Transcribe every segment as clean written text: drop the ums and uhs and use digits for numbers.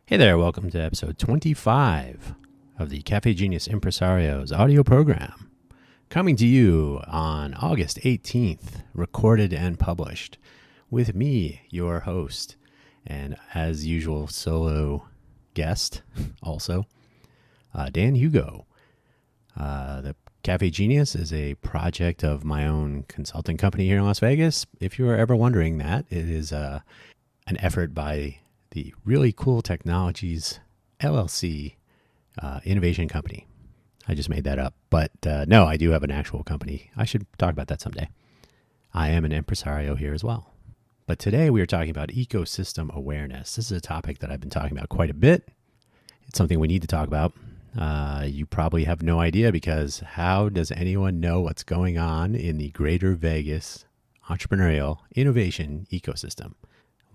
Hey there, welcome to episode 25 of the Cafe Genius Impresarios audio program, coming to you on August 18th, recorded and published, with me, your host, and as usual, solo guest, also, Dan Hugo. The Cafe Genius is a project of my own consulting company here in Las Vegas. If you were ever wondering that, it is an effort by the Really Cool Technologies LLC innovation company. I just made that up. But no, I do have an actual company. I should talk about that someday. I am an impresario here as well. But today we are talking about ecosystem awareness. This is a topic that I've been talking about quite a bit. It's something we need to talk about. You probably have no idea because how does anyone know what's going on in the greater Vegas entrepreneurial innovation ecosystem?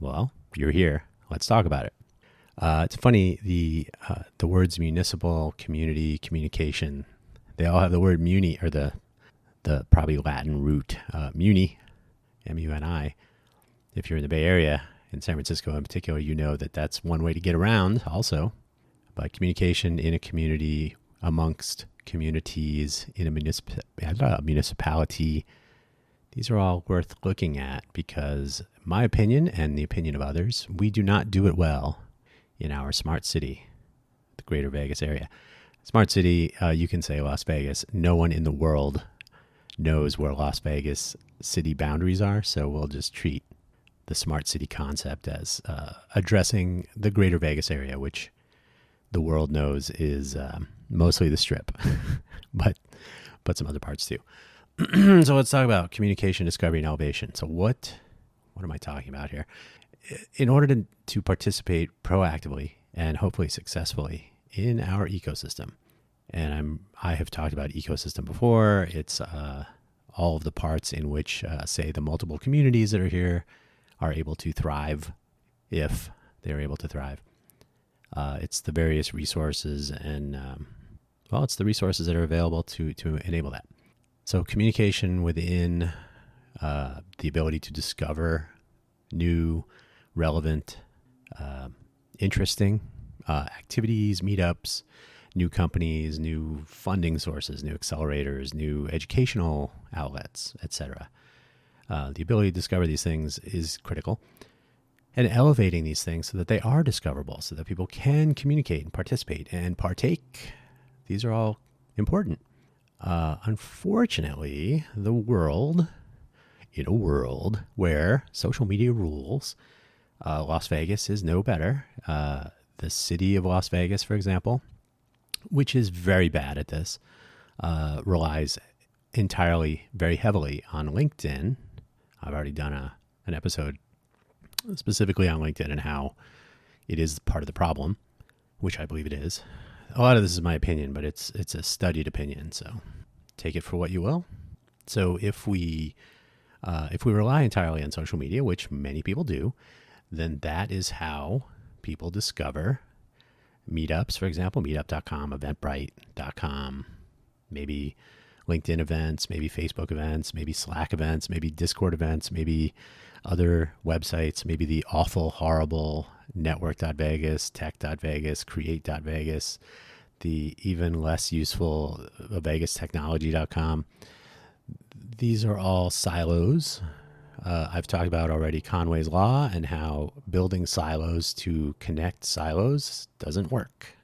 Well, you're here. Let's talk about it. It's funny, the words municipal, community, communication, they all have the word muni, or the probably Latin root, muni, M-U-N-I. If you're in the Bay Area, in San Francisco in particular, you know that that's one way to get around also. But communication in a community, amongst communities, in a municipality, these are all worth looking at because my opinion and the opinion of others, we do not do it well in our smart city, the greater Vegas area. Smart city, you can say Las Vegas. No one in the world knows where Las Vegas city boundaries are, so we'll just treat the smart city concept as addressing the greater Vegas area, which the world knows is mostly the Strip, but some other parts too. So let's talk about communication, discovery, and elevation. So what am I talking about here? In order to participate proactively and hopefully successfully in our ecosystem, and I have talked about ecosystem before. It's all of the parts in which, say, the multiple communities that are here are able to thrive, if they're able to thrive. It's the various resources and, it's the resources that are available to enable that. So communication within the ability to discover new, relevant, interesting activities, meetups, new companies, new funding sources, new accelerators, new educational outlets, etc. The ability to discover these things is critical. And elevating these things so that they are discoverable, so that people can communicate and participate and partake. These are all important. Unfortunately, in a world where social media rules, Las Vegas is no better. The city of Las Vegas, for example, which is very bad at this, relies entirely, very heavily on LinkedIn. I've already done an episode specifically on LinkedIn and how it is part of the problem, which I believe it is. A lot of this is my opinion, but it's a studied opinion, so take it for what you will. So if we rely entirely on social media, which many people do, then that is how people discover meetups, for example, meetup.com, eventbrite.com, maybe LinkedIn events, maybe Facebook events, maybe Slack events, maybe Discord events, maybe other websites, maybe the awful, horrible network.vegas, tech.vegas, create.vegas, the even less useful vegastechnology.com. These are all silos. I've talked about already Conway's Law and how building silos to connect silos doesn't work.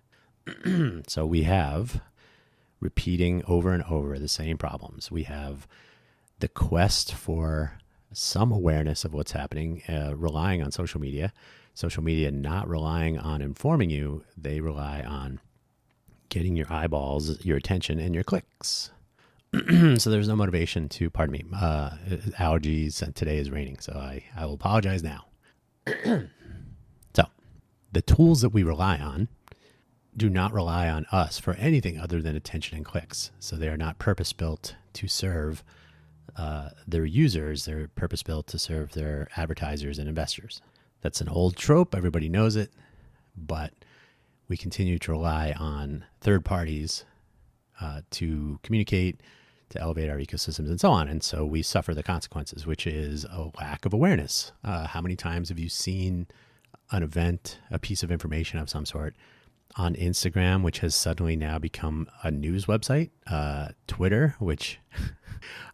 So we have repeating over and over the same problems. We have the quest for some awareness of what's happening, relying on social media not relying on informing you. They rely on getting your eyeballs, your attention, and your clicks. So there's no motivation to, allergies, and today is raining, so I will apologize now. So the tools that we rely on do not rely on us for anything other than attention and clicks. So they are not purpose-built to serve their users. They're purpose-built to serve their advertisers and investors. That's an old trope. Everybody knows it. But we continue to rely on third parties to communicate, to elevate our ecosystems, and so on. And so we suffer the consequences, which is a lack of awareness. How many times have you seen an event, a piece of information of some sort on Instagram, which has suddenly now become a news website, Twitter, which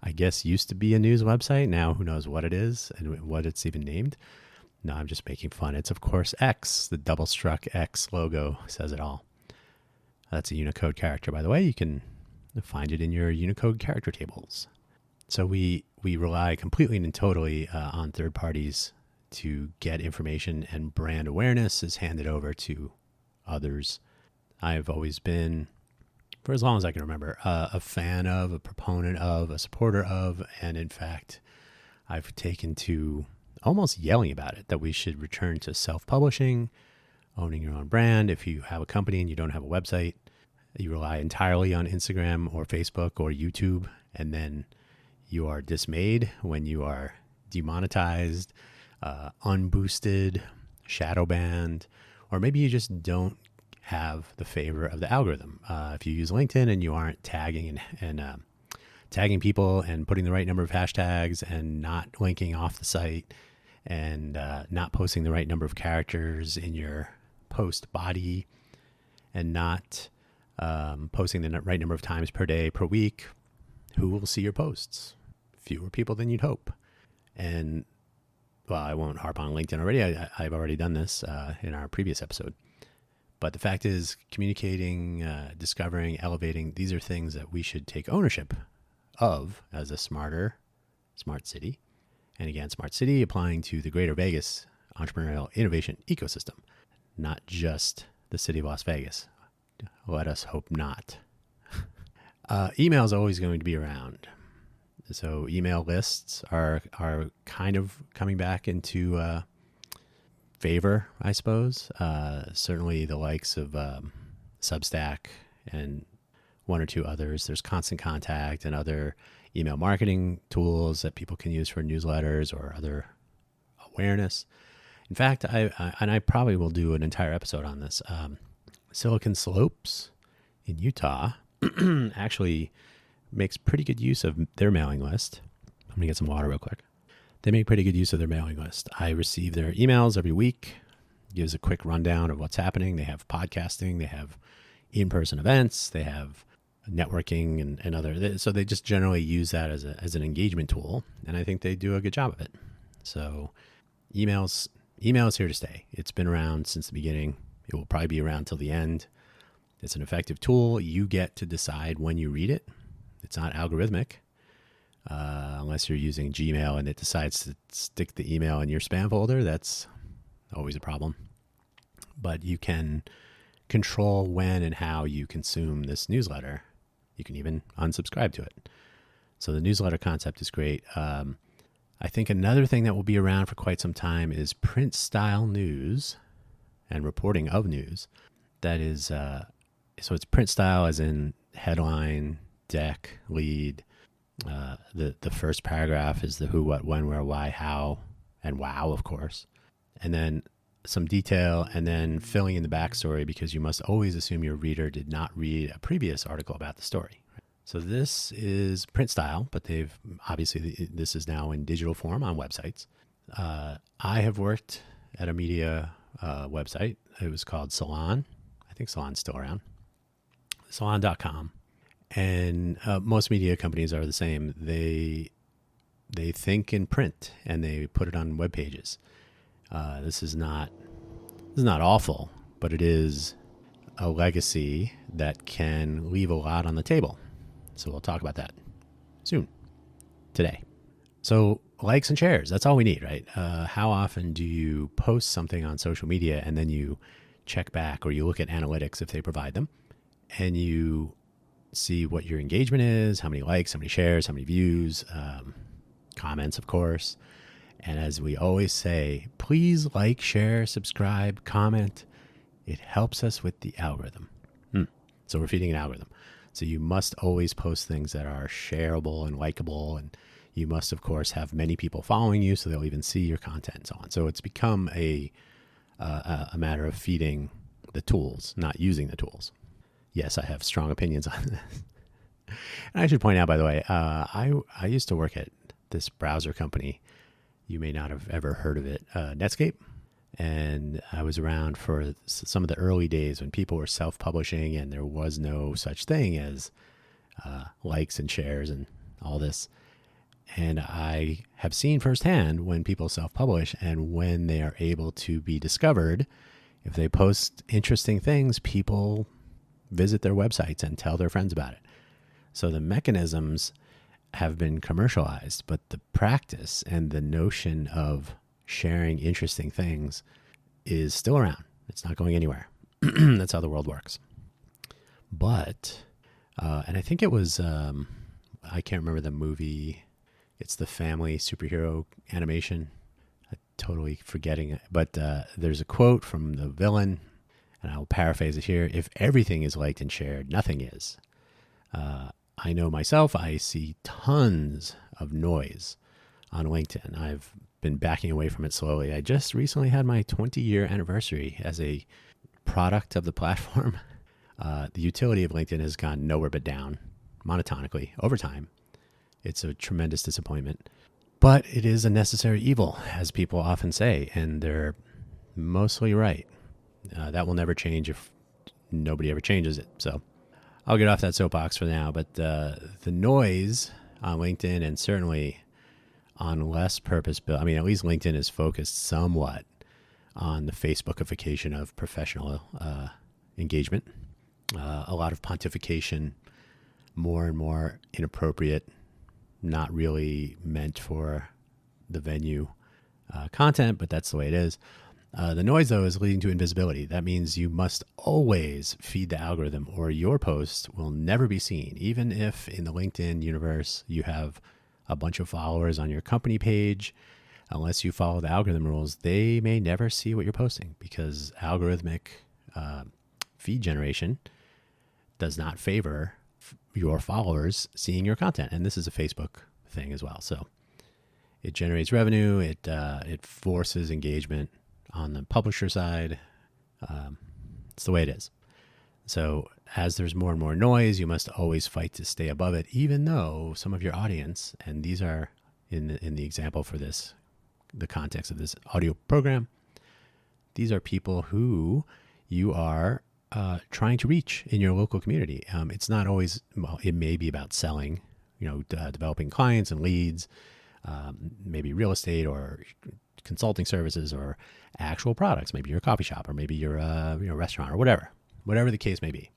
I guess used to be a news website. Now who knows what it is and what it's even named. No, I'm just making fun. It's, of course, X. The double struck X logo says it all. That's a Unicode character, by the way. You can find it in your Unicode character tables. So we rely completely and totally on third parties to get information, and brand awareness is handed over to others. I've always been, for as long as I can remember, a fan of, a proponent of, a supporter of, and in fact, I've taken to almost yelling about it, that we should return to self-publishing, owning your own brand. If you have a company and you don't have a website, you rely entirely on Instagram or Facebook or YouTube, and then you are dismayed when you are demonetized, unboosted, shadow banned, or maybe you just don't have the favor of the algorithm. If you use LinkedIn and you aren't tagging and tagging people and putting the right number of hashtags and not linking off the site and not posting the right number of characters in your post body and not posting the right number of times per day, per week, who will see your posts? Fewer people than you'd hope. And well, I won't harp on LinkedIn already. I've already done this in our previous episode. But the fact is, communicating, discovering, elevating, these are things that we should take ownership of as a smart city. And again, smart city applying to the greater Vegas entrepreneurial innovation ecosystem, not just the city of Las Vegas. Let us hope not. Email is always going to be around. So email lists are kind of coming back into favor, I suppose. Certainly the likes of Substack and one or two others. There's Constant Contact and other email marketing tools that people can use for newsletters or other awareness. In fact, I probably will do an entire episode on this. Silicon Slopes in Utah actually makes pretty good use of their mailing list. I'm going to get some water real quick. They make pretty good use of their mailing list. I receive their emails every week. Gives a quick rundown of what's happening. They have podcasting. They have in-person events. They have networking and other. So they just generally use that as an engagement tool. And I think they do a good job of it. So email is here to stay. It's been around since the beginning. It will probably be around till the end. It's an effective tool. You get to decide when you read it. It's not algorithmic, unless you're using Gmail and it decides to stick the email in your spam folder. That's always a problem. But you can control when and how you consume this newsletter. You can even unsubscribe to it. So the newsletter concept is great. I think another thing that will be around for quite some time is print style news and reporting of news. That is, so it's print style as in headline, deck, lead. The first paragraph is the who, what, when, where, why, how, and wow, of course. And then some detail, and then filling in the backstory, because you must always assume your reader did not read a previous article about the story. So this is print style, but this is now in digital form on websites. I have worked at a media website. It was called Salon. I think Salon's still around. Salon.com. And most media companies are the same. They think in print and they put it on web pages. This is not awful, but it is a legacy that can leave a lot on the table. So we'll talk about that soon, today. So likes and shares, that's all we need, right? How often do you post something on social media and then you check back, or you look at analytics if they provide them, and you see what your engagement is, how many likes, how many shares, how many views, comments, of course. And as we always say, please like, share, subscribe, comment. It helps us with the algorithm. So we're feeding an algorithm. So you must always post things that are shareable and likable. And you must, of course, have many people following you so they'll even see your content and so on. So it's become a matter of feeding the tools, not using the tools. Yes, I have strong opinions on this. And I should point out, by the way, I used to work at this browser company. You may not have ever heard of it, Netscape. And I was around for some of the early days when people were self-publishing and there was no such thing as likes and shares and all this. And I have seen firsthand when people self-publish and when they are able to be discovered, if they post interesting things, people visit their websites and tell their friends about it. So the mechanisms have been commercialized, but the practice and the notion of sharing interesting things is still around. It's not going anywhere. That's how the world works. But, and I think it was, I can't remember the movie. It's the family superhero animation. I'm totally forgetting it. But there's a quote from the villain, and I'll paraphrase it here. If everything is liked and shared, nothing is. I know myself, I see tons of noise on LinkedIn. I've been backing away from it slowly. I just recently had my 20-year anniversary as a product of the platform. The utility of LinkedIn has gone nowhere but down monotonically over time. It's a tremendous disappointment, but it is a necessary evil, as people often say, and they're mostly right. That will never change if nobody ever changes it. So I'll get off that soapbox for now, but the noise on LinkedIn and certainly on less purpose-built, I mean, at least LinkedIn is focused somewhat on the Facebookification of professional engagement. A lot of pontification, more and more inappropriate, not really meant for the venue content, but that's the way it is. The noise, though, is leading to invisibility. That means you must always feed the algorithm or your post will never be seen. Even if in the LinkedIn universe you have a bunch of followers on your company page, unless you follow the algorithm rules, they may never see what you're posting because algorithmic feed generation does not favor your followers seeing your content. And this is a Facebook thing as well. So it generates revenue. It forces engagement on the publisher side. It's the way it is. So as there's more and more noise, you must always fight to stay above it, even though some of your audience, and these are in the example for this, the context of this audio program, these are people who you are trying to reach in your local community. It's not always, well, it may be about selling, developing clients and leads, maybe real estate or consulting services or actual products. Maybe you're a coffee shop or maybe you're a restaurant or whatever the case may be.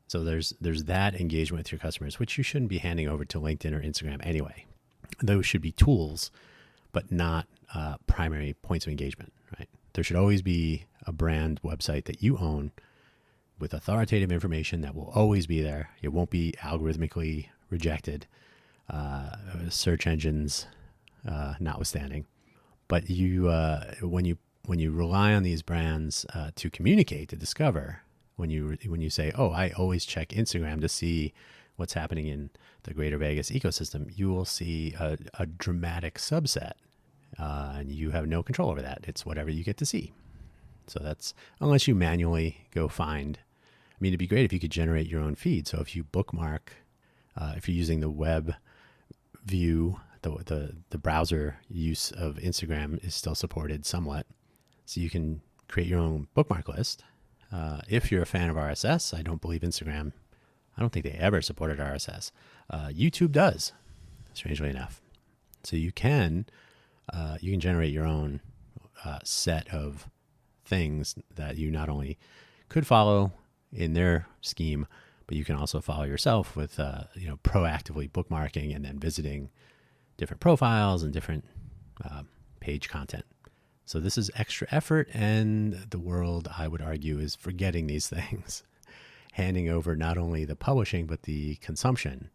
So there's that engagement with your customers, which you shouldn't be handing over to LinkedIn or Instagram anyway. Those should be tools, but not primary points of engagement, right? There should always be a brand website that you own with authoritative information that will always be there. It won't be algorithmically rejected, search engines notwithstanding. But you, when you rely on these brands to communicate, to discover, when you say, oh, I always check Instagram to see what's happening in the Greater Vegas ecosystem, you will see a dramatic subset, and you have no control over that. It's whatever you get to see. So that's, unless you manually go find. I mean, it'd be great if you could generate your own feed. So if you bookmark, if you're using the web view, the browser use of Instagram is still supported somewhat. So you can create your own bookmark list. If you're a fan of RSS, I don't believe Instagram, I don't think they ever supported RSS. YouTube does, strangely enough. So you can generate your own set of things that you not only could follow in their scheme, but you can also follow yourself with proactively bookmarking and then visiting different profiles and different page content. So this is extra effort, and the world, I would argue, is forgetting these things, handing over not only the publishing but the consumption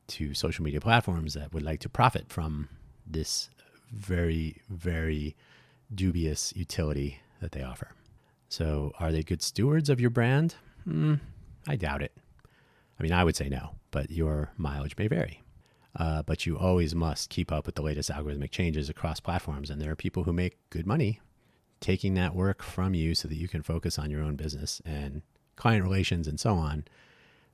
to social media platforms that would like to profit from this very, very dubious utility that they offer. So are they good stewards of your brand? I doubt it. I mean, I would say no, but your mileage may vary. But you always must keep up with the latest algorithmic changes across platforms. And there are people who make good money taking that work from you so that you can focus on your own business and client relations and so on.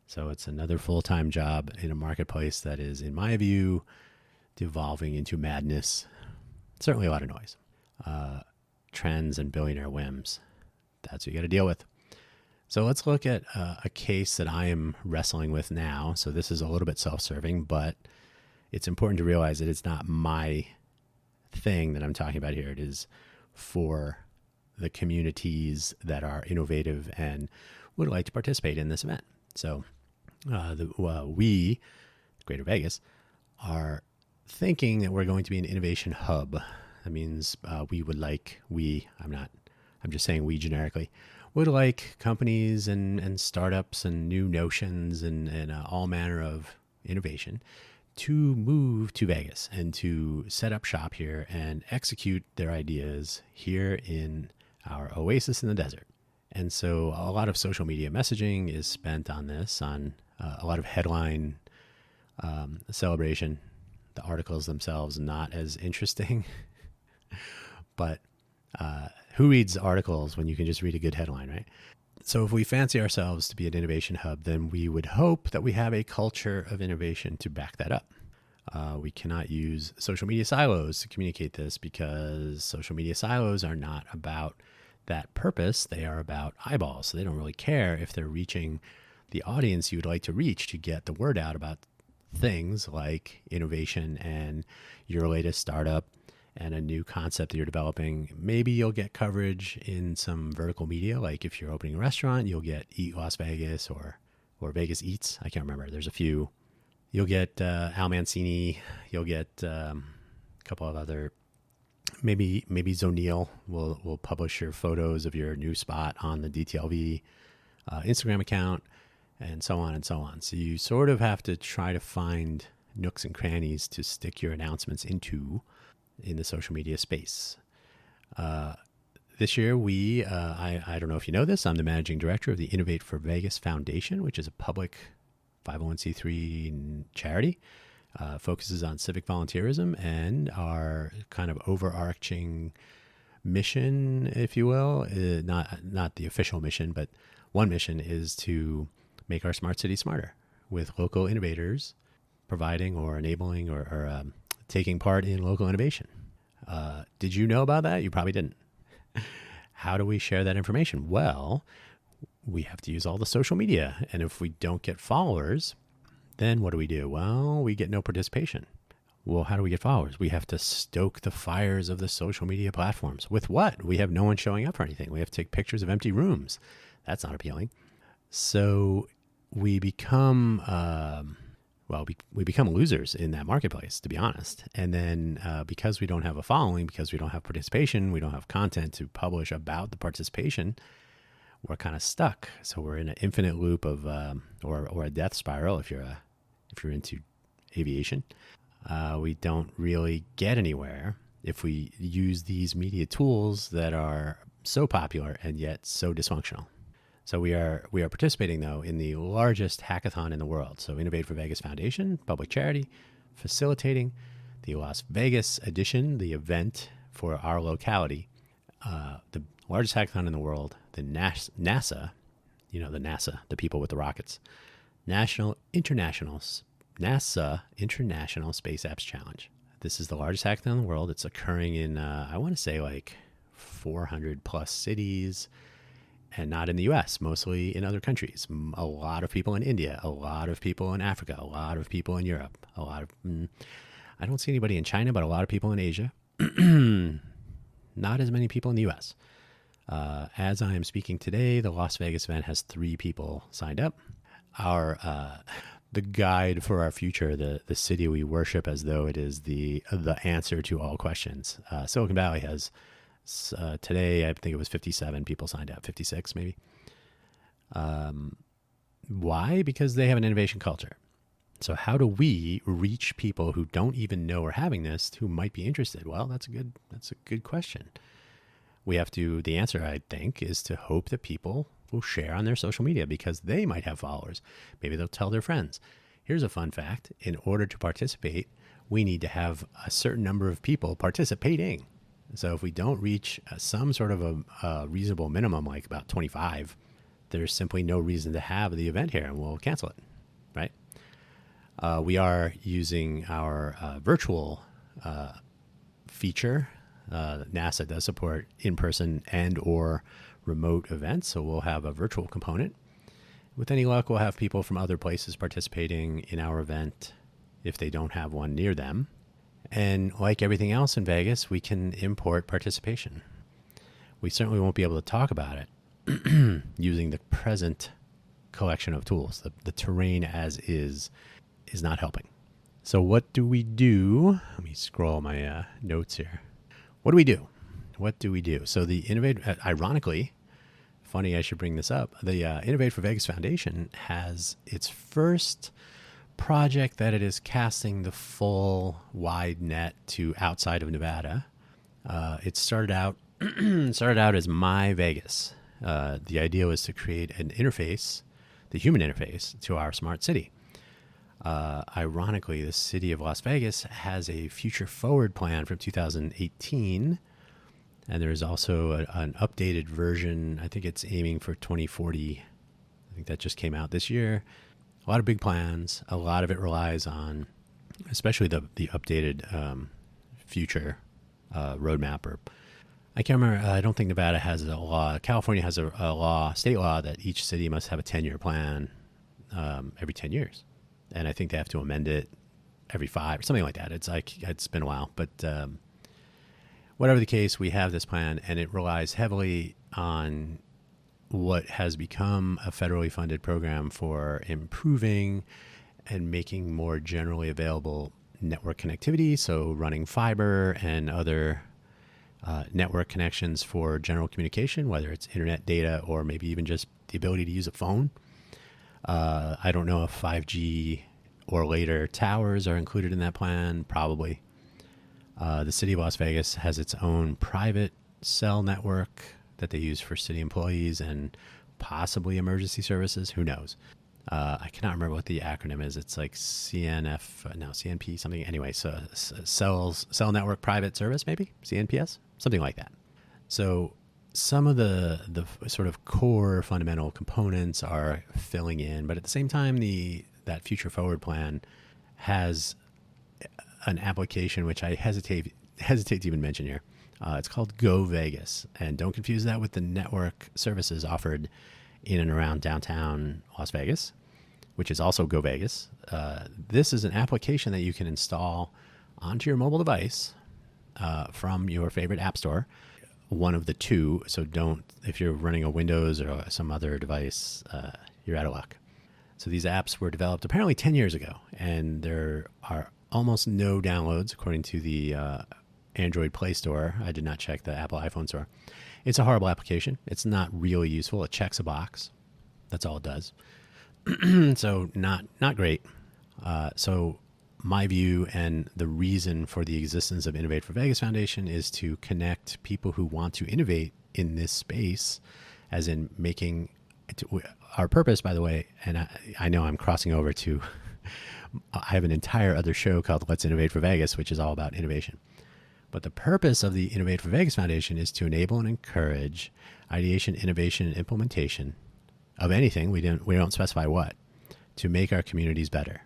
So it's another full-time job in a marketplace that is, in my view, devolving into madness. Certainly a lot of noise. trends and billionaire whims. That's what you got to deal with. So let's look at a case that I am wrestling with now. So this is a little bit self-serving, but it's important to realize that it's not my thing that I'm talking about here. It is for the communities that are innovative and would like to participate in this event. So we, Greater Vegas, are thinking that we're going to be an innovation hub. That means I'm just saying we generically, would like companies and startups and new notions and all manner of innovation to move to Vegas and to set up shop here and execute their ideas here in our oasis in the desert. And so a lot of social media messaging is spent on this, on a lot of headline celebration. The articles themselves not as interesting, but who reads articles when you can just read a good headline, right? So if we fancy ourselves to be an innovation hub, then we would hope that we have a culture of innovation to back that up. We cannot use social media silos to communicate this because social media silos are not about that purpose. They are about eyeballs. So they don't really care if they're reaching the audience you would like to reach to get the word out about things like innovation and your latest startup and a new concept that you're developing. Maybe you'll get coverage in some vertical media. Like if you're opening a restaurant, you'll get Eat Las Vegas or Vegas Eats. I can't remember. There's a few. You'll get Al Mancini. You'll get a couple of other, maybe Zonil will publish your photos of your new spot on the DTLV Instagram account and so on and so on. So you sort of have to try to find nooks and crannies to stick your announcements into in the social media space. This year, I don't know if you know this, I'm the managing director of the Innovate for Vegas Foundation, which is a public 501c3 charity, focuses on civic volunteerism, and our kind of overarching mission, if you will, not the official mission, but one mission is to make our smart city smarter with local innovators providing or enabling or taking part in local innovation. Did you know about that? You probably didn't. How do we share that information? Well, we have to use all the social media. And if we don't get followers, then what do? Well, we get no participation. Well, how do we get followers? We have to stoke the fires of the social media platforms. With what? We have no one showing up for anything. We have to take pictures of empty rooms. That's not appealing. So we become we become losers in that marketplace, to be honest. And then because we don't have a following, because we don't have participation, we don't have content to publish about the participation, we're kind of stuck. So we're in an infinite loop of or a death spiral if you're into aviation. We don't really get anywhere if we use these media tools that are so popular and yet so dysfunctional. So we are participating, though, in the largest hackathon in the world. So Innovate for Vegas Foundation, public charity, facilitating the Las Vegas edition, the event for our locality, the largest hackathon in the world, the NASA, the people with the rockets, NASA International Space Apps Challenge. This is the largest hackathon in the world. It's occurring in, I want to say, like 400 plus cities. And not in the U.S., mostly in other countries. A lot of people in India, a lot of people in Africa, a lot of people in Europe, I don't see anybody in China, but a lot of people in Asia. Not as many people in the U.S. As I am speaking today, the Las Vegas event has 3 people signed up. The guide for our future, the city we worship as though it is the answer to all questions. Silicon Valley has... today, I think it was 57 people signed up, 56 maybe. Why? Because they have an innovation culture. So how do we reach people who don't even know we're having this, who might be interested? Well, that's a good question. The answer, I think, is to hope that people will share on their social media because they might have followers. Maybe they'll tell their friends. Here's a fun fact. In order to participate, we need to have a certain number of people participating. So if we don't reach some sort of a reasonable minimum, like about 25, there's simply no reason to have the event here and we'll cancel it, right? We are using our virtual feature NASA does support in-person and or remote events, so we'll have a virtual component. With any luck, we'll have people from other places participating in our event if they don't have one near them. And like everything else in Vegas, we can import participation. We certainly won't be able to talk about it using the present collection of tools. The terrain as is not helping. So what do we do? Let me scroll my notes here. What do we do? What do we do? So the ironically, funny I should bring this up, the Innovate for Vegas Foundation has its first project that it is casting the full wide net to outside of Nevada. It started out as My Vegas. The idea was to create an interface, the human interface, to our smart city. Ironically, the city of Las Vegas has a future forward plan from 2018, and there is also an updated version. I think it's aiming for 2040. I think that just came out this year. A lot of big plans. A lot of it relies on, especially the updated future roadmap. Or I can't remember. I don't think Nevada has a law. California has a state law that each city must have a 10-year plan every 10 years. And I think they have to amend it every 5 or something like that. It's been a while, but whatever the case, we have this plan, and it relies heavily on what has become a federally funded program for improving and making more generally available network connectivity. So running fiber and other network connections for general communication, whether it's internet data or maybe even just the ability to use a phone. I don't know if 5G or later towers are included in that plan. Probably. The city of Las Vegas has its own private cell network that they use for city employees and possibly emergency services. Who knows? I cannot remember what the acronym is. It's like CNP something. Anyway, so cell network private service, maybe CNPS, something like that. So some of the sort of core fundamental components are filling in, but at the same time, that future forward plan has an application which I hesitate to even mention here. It's called Go Vegas, and don't confuse that with the network services offered in and around downtown Las Vegas, which is also Go Vegas. This is an application that you can install onto your mobile device from your favorite app store, one of the two. So if you're running a Windows or some other device, you're out of luck. So these apps were developed apparently 10 years ago, and there are almost no downloads according to the Android Play Store. I did not check the Apple iPhone Store. It's a horrible application. It's not really useful. It checks a box. That's all it does. So not great. So my view and the reason for the existence of Innovate for Vegas Foundation is to connect people who want to innovate in this space, as in making our purpose, by the way, and I know I'm crossing over to, I have an entire other show called Let's Innovate for Vegas, which is all about innovation. But the purpose of the Innovate for Vegas Foundation is to enable and encourage ideation, innovation, and implementation of anything, we don't specify what, to make our communities better,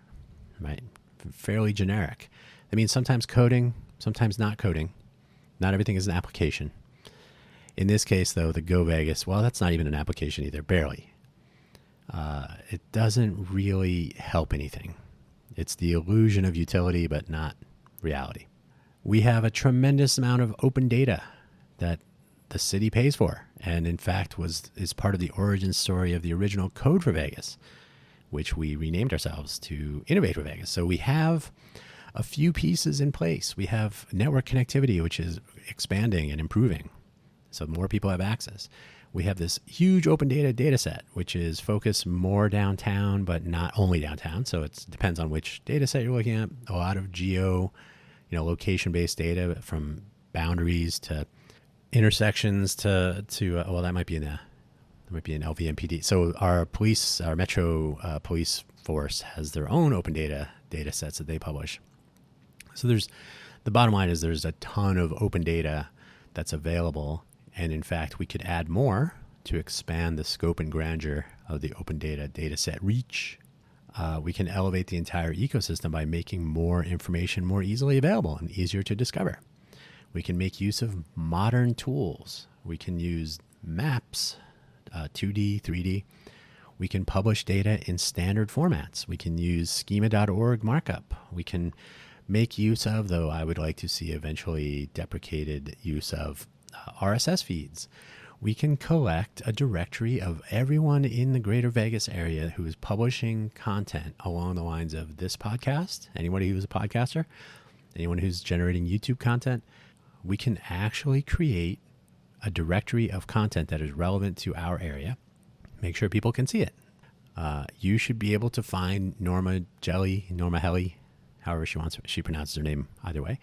right? Fairly generic. That means sometimes coding, sometimes not coding. Not everything is an application. In this case, though, the Go Vegas, well, that's not even an application either, barely. It doesn't really help anything. It's the illusion of utility, but not reality. We have a tremendous amount of open data that the city pays for, and in fact is part of the origin story of the original Code for Vegas, which we renamed ourselves to Innovate for Vegas. So we have a few pieces in place. We have network connectivity, which is expanding and improving, so more people have access. We have this huge open data set, which is focused more downtown, but not only downtown. So it depends on which data set you're looking at. A lot of location-based data, from boundaries to intersections to well, that might be an LVMPD. So our Metro police force has their own open data sets that they publish. So the bottom line is there's a ton of open data that's available. And in fact, we could add more to expand the scope and grandeur of the open data set reach. We can elevate the entire ecosystem by making more information more easily available and easier to discover. We can make use of modern tools. We can use maps, 2D, 3D. We can publish data in standard formats. We can use schema.org markup. We can make use of, though I would like to see eventually deprecated use of, RSS feeds. We can collect a directory of everyone in the greater Vegas area who is publishing content along the lines of this podcast, anybody who's a podcaster, anyone who's generating YouTube content. We can actually create a directory of content that is relevant to our area. Make sure people can see it. You should be able to find Norma Helly, however she pronounces her name, either way.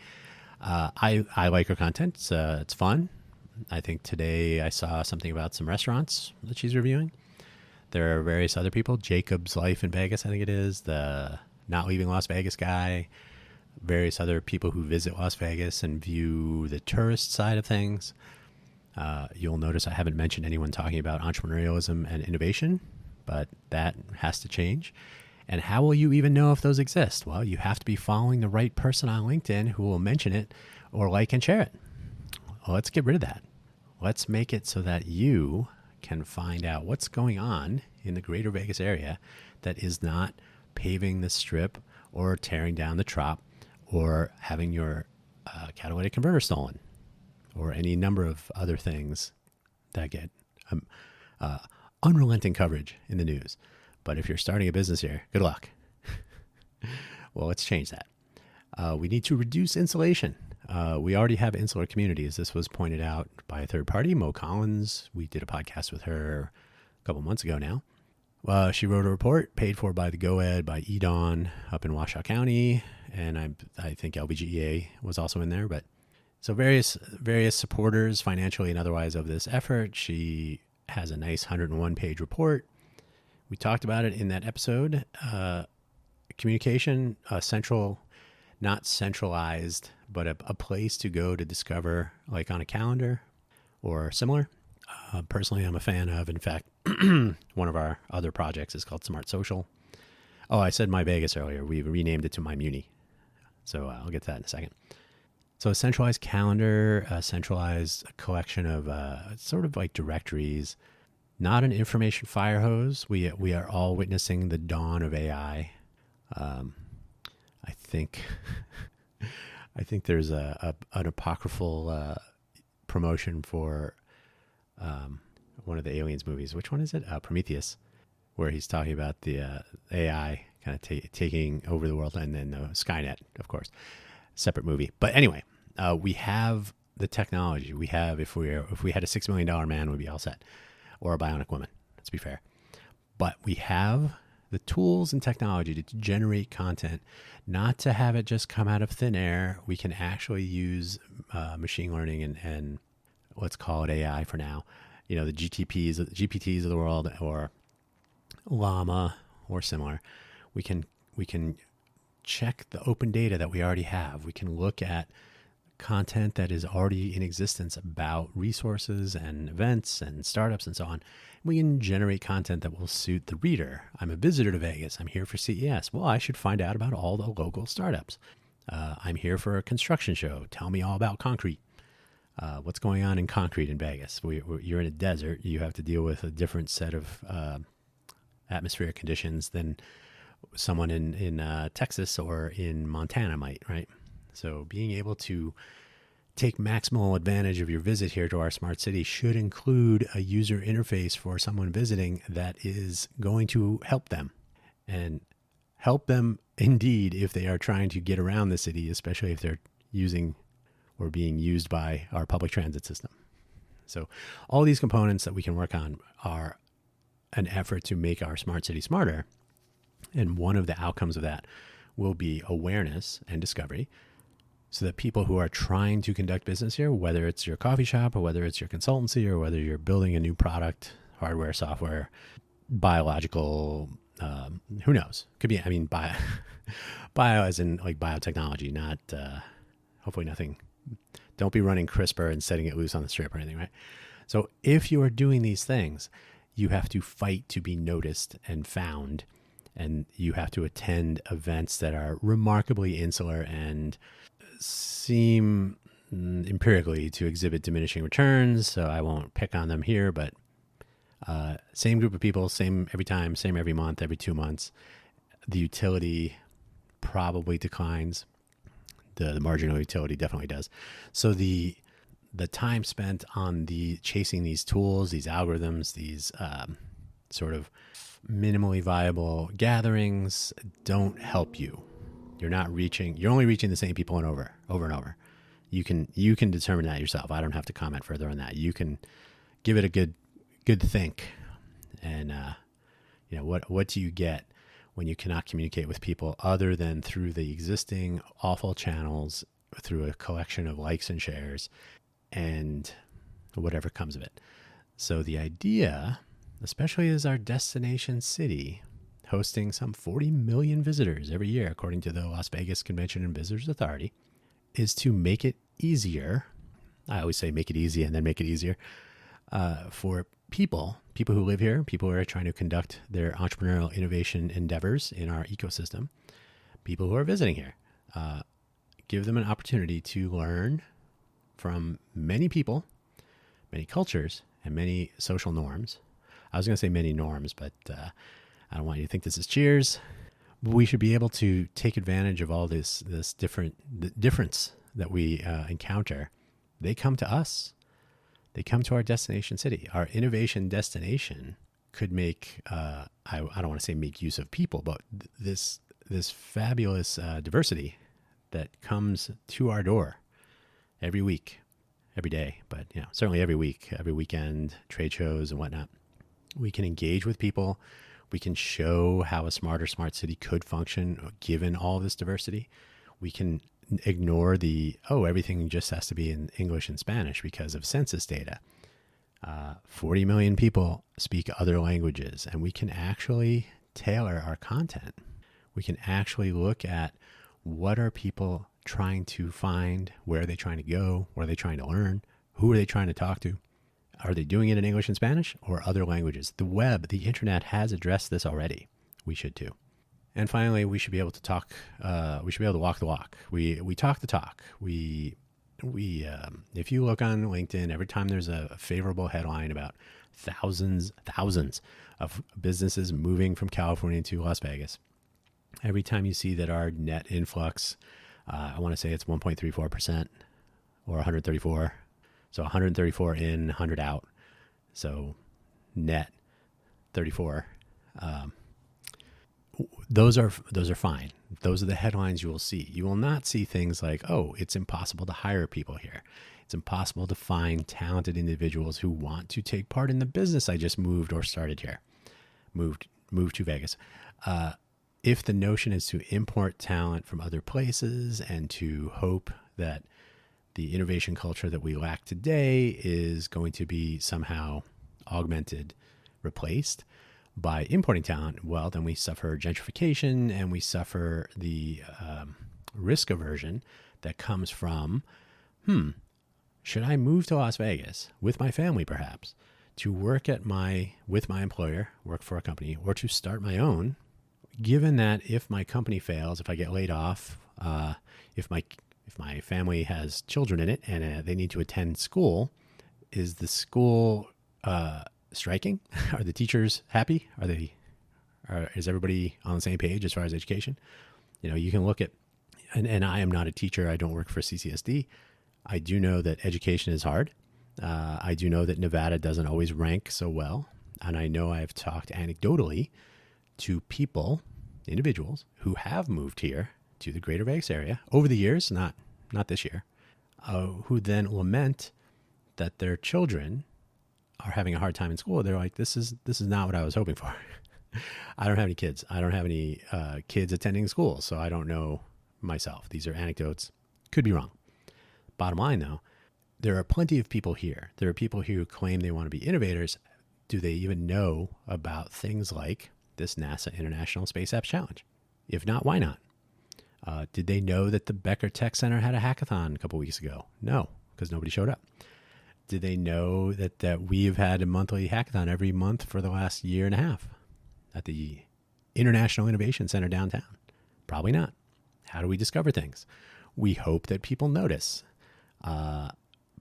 I like her content. It's fun. I think today I saw something about some restaurants that she's reviewing. There are various other people. Jacob's Life in Vegas, I think it is. The Not Leaving Las Vegas guy. Various other people who visit Las Vegas and view the tourist side of things. You'll notice I haven't mentioned anyone talking about entrepreneurialism and innovation, but that has to change. And how will you even know if those exist? Well, you have to be following the right person on LinkedIn who will mention it or like and share it. Well, let's get rid of that. Let's make it so that you can find out what's going on in the greater Vegas area that is not paving the strip or tearing down the Trop or having your catalytic converter stolen or any number of other things that get unrelenting coverage in the news. But if you're starting a business here, good luck. Well, let's change that. We need to reduce insulation. We already have insular communities. This was pointed out by a third party, Mo Collins. We did a podcast with her a couple months ago now. She wrote a report paid for by the GoEd, by EDAWN up in Washoe County. And I think LBGEA was also in there. But so various supporters financially and otherwise of this effort. She has a nice 101-page report. We talked about it in that episode. Communication, central, not centralized, but a place to go to discover, like on a calendar or similar. Personally, I'm a fan of. In fact, one of our other projects is called Smart Social. Oh, I said My Vegas earlier. We've renamed it to My Muni. So I'll get to that in a second. So a centralized calendar, a centralized collection of sort of like directories, not an information fire hose. We are all witnessing the dawn of AI. I think there's an apocryphal promotion for one of the Aliens movies. Which one is it? Prometheus, where he's talking about the AI kind of taking over the world, and then Skynet, of course, separate movie. But anyway, we have the technology. We have if we had a $6 million man, we'd be all set, or a bionic woman. Let's be fair, but we have the tools and technology to generate content, not to have it just come out of thin air. We can actually use machine learning and let's call it AI for now. You know, the GPTs of the world, or Llama or similar. We can check the open data that we already have. We can look at content that is already in existence about resources and events and startups and so on. We can generate content that will suit the reader. I'm a visitor to Vegas. I'm here for CES. Well, I should find out about all the local startups. I'm here for a construction show. Tell me all about concrete. What's going on in concrete in Vegas? You're in a desert. You have to deal with a different set of atmospheric conditions than someone in Texas or in Montana might, right? So being able to take maximal advantage of your visit here to our smart city should include a user interface for someone visiting that is going to help them, and help them indeed if they are trying to get around the city, especially if they're using or being used by our public transit system. So all these components that we can work on are an effort to make our smart city smarter. And one of the outcomes of that will be awareness and discovery, so that people who are trying to conduct business here, whether it's your coffee shop or whether it's your consultancy or whether you're building a new product, hardware, software, biological, who knows? Could be, bio as in like biotechnology, not, hopefully nothing. Don't be running CRISPR and setting it loose on the strip or anything, right? So if you are doing these things, you have to fight to be noticed and found, and you have to attend events that are remarkably insular and seem empirically to exhibit diminishing returns, so I won't pick on them here, but same group of people, same every time, same every month, every 2 months. The utility probably declines. The marginal utility definitely does. So the time spent on chasing these tools, these algorithms, these sort of minimally viable gatherings don't help you. You're only reaching the same people over and over. You can determine that yourself. I don't have to comment further on that. You can give it a good think. And what do you get when you cannot communicate with people other than through the existing awful channels, through a collection of likes and shares and whatever comes of it? So the idea, especially as our destination city, hosting some 40 million visitors every year, according to the Las Vegas Convention and Visitors Authority, is to make it easier. I always say make it easy and then make it easier for people who live here, people who are trying to conduct their entrepreneurial innovation endeavors in our ecosystem, people who are visiting here. Give them an opportunity to learn from many people, many cultures, and many social norms. I was going to say many norms, but I don't want you to think this is Cheers. We should be able to take advantage of all this difference that we encounter. They come to us. They come to our destination city. Our innovation destination could make, I don't want to say make use of people, but this fabulous diversity that comes to our door every week, every day, but certainly every week, every weekend, trade shows and whatnot. We can engage with people. We can show how a smarter smart city could function given all this diversity. We can ignore everything just has to be in English and Spanish because of census data. 40 million people speak other languages, and we can actually tailor our content. We can actually look at what are people trying to find, where are they trying to go, what are they trying to learn, who are they trying to talk to. Are they doing it in English and Spanish or other languages? The web, the internet has addressed this already. We should too. And finally, we should be able to talk. We should be able to walk the walk. We talk the talk. If you look on LinkedIn, every time there's a favorable headline about thousands of businesses moving from California to Las Vegas, every time you see that our net influx, I want to say it's 1.34% or 134. So 134 in, 100 out. So net 34. Those are fine. Those are the headlines you will see. You will not see things like, oh, it's impossible to hire people here. It's impossible to find talented individuals who want to take part in the business I just moved or started here. Moved to Vegas. If the notion is to import talent from other places and to hope that the innovation culture that we lack today is going to be somehow augmented, replaced by importing talent, well, then we suffer gentrification and we suffer the risk aversion that comes from, should I move to Las Vegas with my family perhaps to work with my employer, work for a company, or to start my own, given that if my company fails, if I get laid off, if my family has children in it and they need to attend school, is the school striking? Are the teachers happy? Is everybody on the same page as far as education? You can look at, and I am not a teacher. I don't work for CCSD. I do know that education is hard. I do know that Nevada doesn't always rank so well. And I know I've talked anecdotally to individuals who have moved here to the greater Vegas area over the years, not this year, who then lament that their children are having a hard time in school. They're like, this is not what I was hoping for. I don't have any kids. I don't have any kids attending school, so I don't know myself. These are anecdotes. Could be wrong. Bottom line, though, there are plenty of people here. There are people here who claim they want to be innovators. Do they even know about things like this NASA International Space Apps Challenge? If not, why not? Did they know that the Becker Tech Center had a hackathon a couple weeks ago? No, because nobody showed up. Did they know that we've had a monthly hackathon every month for the last year and a half at the International Innovation Center downtown? Probably not. How do we discover things? We hope that people notice.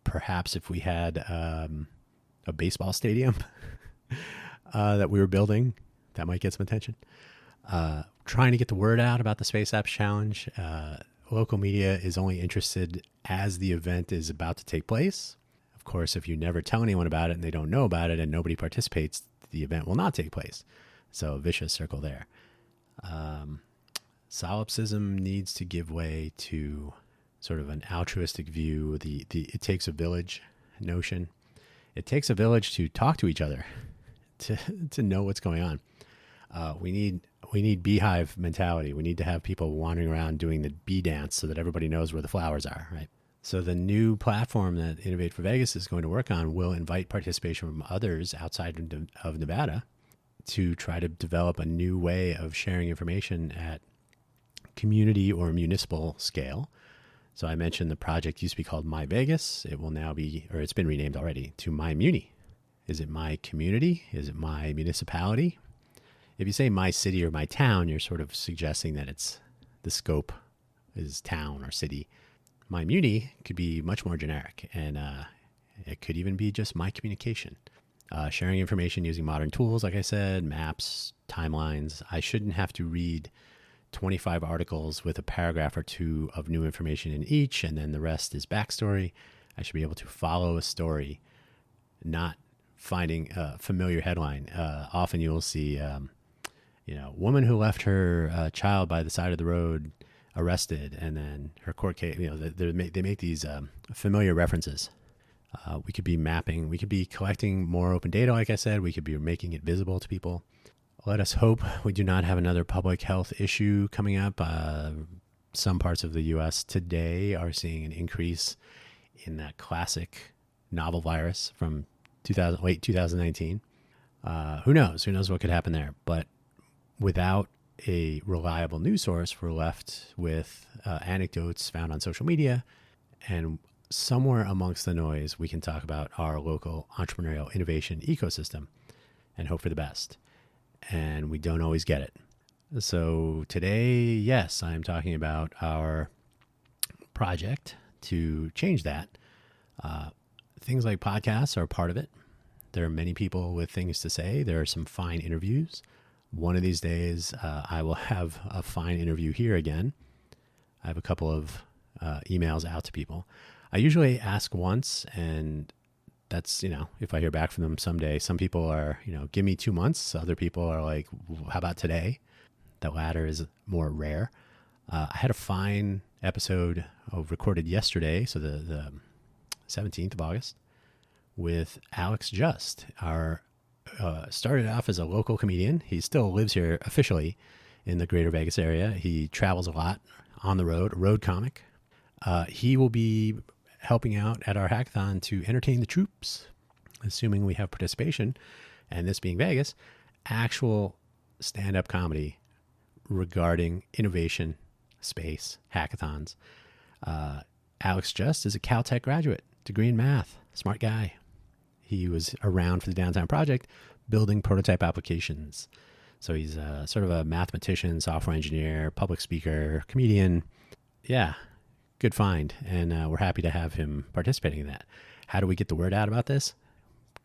Perhaps if we had a baseball stadium that we were building, that might get some attention. Trying to get the word out about the Space Apps Challenge. Local media is only interested as the event is about to take place. Of course, if you never tell anyone about it and they don't know about it and nobody participates, the event will not take place. So a vicious circle there. Solipsism needs to give way to sort of an altruistic view, the it takes a village notion. It takes a village to talk to each other, to know what's going on. We need beehive mentality. We need to have people wandering around doing the bee dance so that everybody knows where the flowers are, right? So the new platform that Innovate for Vegas is going to work on will invite participation from others outside of Nevada to try to develop a new way of sharing information at community or municipal scale. So I mentioned the project used to be called My Vegas. It will now be, or it's been renamed already, to My Muni. Is it my community? Is it my municipality? If you say my city or my town, you're sort of suggesting that it's the scope is town or city. My Muni could be much more generic, and it could even be just my communication. Sharing information using modern tools, like I said, maps, timelines. I shouldn't have to read 25 articles with a paragraph or two of new information in each, and then the rest is backstory. I should be able to follow a story, not finding a familiar headline. Often you'll see, woman who left her child by the side of the road arrested, and then her court case. They make these familiar references. We could be mapping. We could be collecting more open data. Like I said, we could be making it visible to people. Let us hope we do not have another public health issue coming up. Some parts of the U.S. today are seeing an increase in that classic novel virus from 2019. Who knows? Who knows what could happen there? But without a reliable news source, we're left with anecdotes found on social media. And somewhere amongst the noise, we can talk about our local entrepreneurial innovation ecosystem and hope for the best. And we don't always get it. So today, yes, I'm talking about our project to change that. Things like podcasts are part of it. There are many people with things to say. There are some fine interviews. One of these days, I will have a fine interview here again. I have a couple of emails out to people. I usually ask once, and that's, if I hear back from them someday. Some people are, give me 2 months. Other people are like, how about today? The latter is more rare. I had a fine episode recorded yesterday, so the 17th of August, with Alex Just. Started off as a local comedian. He still lives here officially in the greater Vegas area. He travels a lot on the road, a road comic. He will be helping out at our hackathon to entertain the troops, assuming we have participation, and this being Vegas, actual stand-up comedy regarding innovation, space, hackathons. Alex Just is a Caltech graduate, degree in math, smart guy. He was around for the Downtown Project building prototype applications. So he's sort of a mathematician, software engineer, public speaker, comedian. Yeah, good find. And we're happy to have him participating in that. How do we get the word out about this?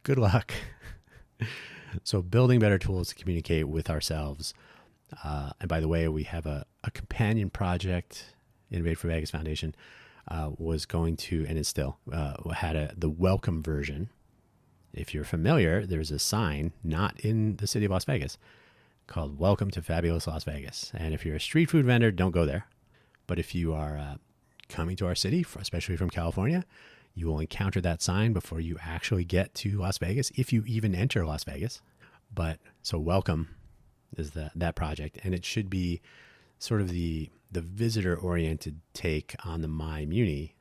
Good luck. So building better tools to communicate with ourselves. And by the way, we have a companion project, Innovate for Vegas Foundation, was going to, and is still, had the welcome version. If you're familiar, there's a sign not in the city of Las Vegas called Welcome to Fabulous Las Vegas. And if you're a street food vendor, don't go there. But if you are coming to our city, especially from California, you will encounter that sign before you actually get to Las Vegas, if you even enter Las Vegas. But so welcome is that project. And it should be sort of the visitor-oriented take on the My Muni,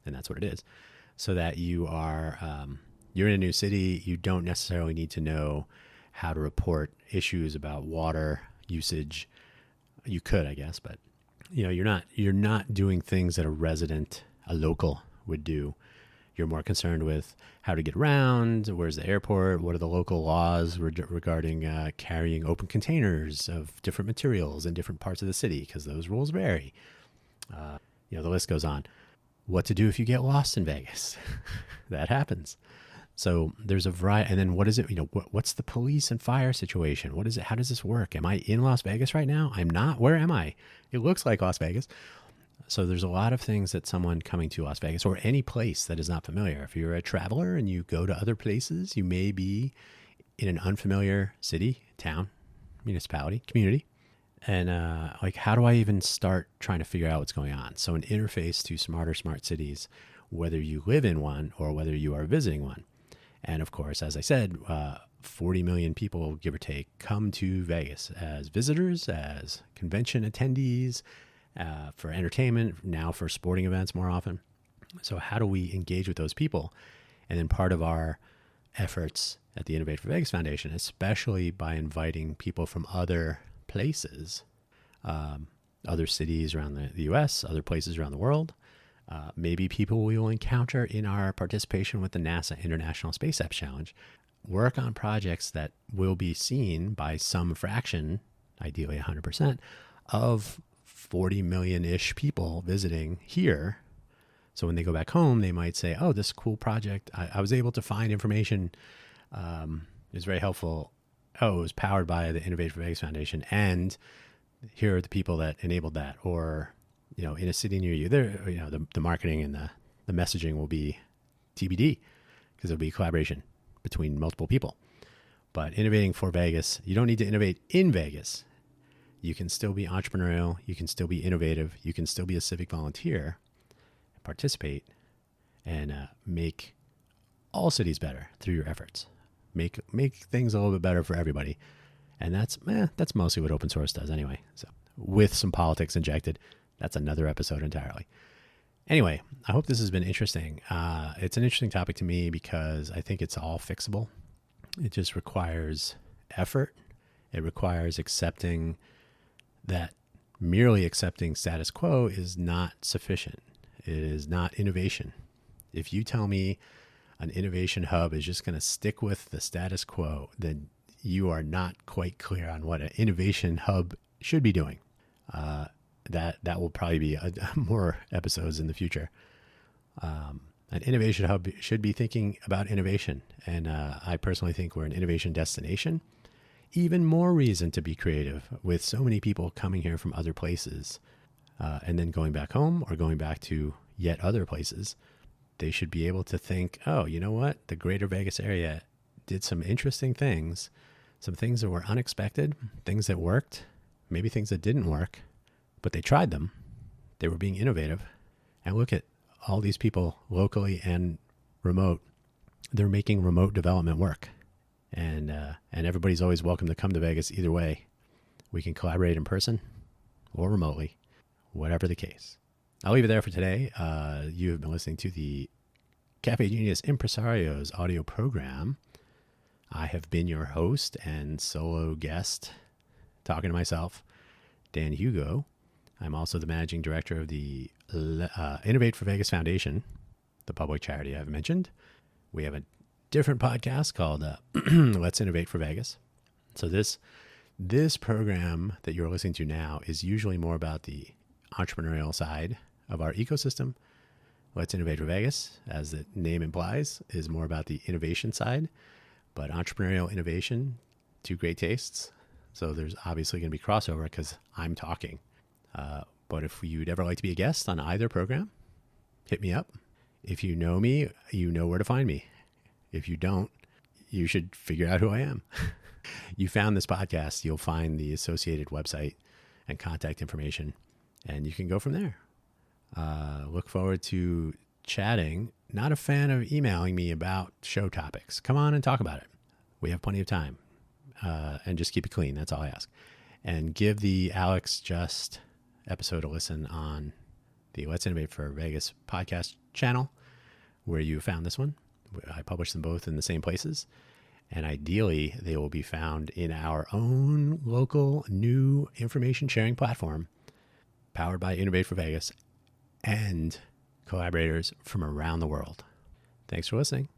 and that's what it is, so that you are... you're in a new city. You don't necessarily need to know how to report issues about water usage. You could, I guess, but you're not doing things that a local would do. You're more concerned with how to get around, where's the airport, what are the local laws regarding carrying open containers of different materials in different parts of the city, because those rules vary. The list goes on. what to do if you get lost in Vegas. That happens. So there's a variety. And then what is it? What's the police and fire situation? What is it? How does this work? Am I in Las Vegas right now? I'm not. Where am I? It looks like Las Vegas. So there's a lot of things that someone coming to Las Vegas or any place that is not familiar. If you're a traveler and you go to other places, you may be in an unfamiliar city, town, municipality, community. And how do I even start trying to figure out what's going on? So an interface to smarter smart cities, whether you live in one or whether you are visiting one. And of course, as I said, 40 million people, give or take, come to Vegas as visitors, as convention attendees, for entertainment, now for sporting events more often. So how do we engage with those people? And then part of our efforts at the Innovate for Vegas Foundation, especially by inviting people from other places, other cities around the U.S., other places around the world, maybe people we will encounter in our participation with the NASA International Space Apps Challenge, work on projects that will be seen by some fraction, ideally 100%, of 40 million-ish people visiting here. So when they go back home, they might say, oh, this cool project, I was able to find information. It was very helpful. Oh, it was powered by the Innovate for Vegas Foundation, and here are the people that enabled that. Or, in a city near you, there, the marketing and the messaging will be TBD, because it'll be collaboration between multiple people. But innovating for Vegas, you don't need to innovate in Vegas. You can still be entrepreneurial. You can still be innovative. You can still be a civic volunteer, participate, and make all cities better through your efforts. Make things a little bit better for everybody. And that's mostly what open source does anyway. So with some politics injected, that's another episode entirely. Anyway, I hope this has been interesting. It's an interesting topic to me because I think it's all fixable. It just requires effort. It requires accepting that merely accepting status quo is not sufficient. It is not innovation. If you tell me an innovation hub is just going to stick with the status quo, then you are not quite clear on what an innovation hub should be doing. That will probably be more episodes in the future. An innovation hub should be thinking about innovation. And I personally think we're an innovation destination. Even more reason to be creative with so many people coming here from other places and then going back home or going back to yet other places. They should be able to think, oh, you know what? The greater Vegas area did some interesting things, some things that were unexpected, things that worked, maybe things that didn't work, but they tried them. They were being innovative. And look at all these people locally and remote. They're making remote development work. And everybody's always welcome to come to Vegas either way. We can collaborate in person or remotely, whatever the case. I'll leave it there for today. You have been listening to the Cafe Genius Impresarios audio program. I have been your host and solo guest, talking to myself, Dan Hugo. I'm also the managing director of the Innovate for Vegas Foundation, the public charity I've mentioned. We have a different podcast called Let's Innovate for Vegas. So this program that you're listening to now is usually more about the entrepreneurial side of our ecosystem. Let's Innovate for Vegas, as the name implies, is more about the innovation side, but entrepreneurial innovation, two great tastes. So there's obviously going to be crossover because I'm talking. But if you'd ever like to be a guest on either program, hit me up. If you know me, you know where to find me. If you don't, you should figure out who I am. You found this podcast, you'll find the associated website and contact information, and you can go from there. Look forward to chatting. Not a fan of emailing me about show topics. Come on and talk about it. We have plenty of time. And just keep it clean. That's all I ask. And give the Alex Just episode a listen on the Let's Innovate for Vegas podcast channel, where you found this one. I publish them both in the same places. And ideally, they will be found in our own local new information sharing platform, powered by Innovate for Vegas and collaborators from around the world. Thanks for listening.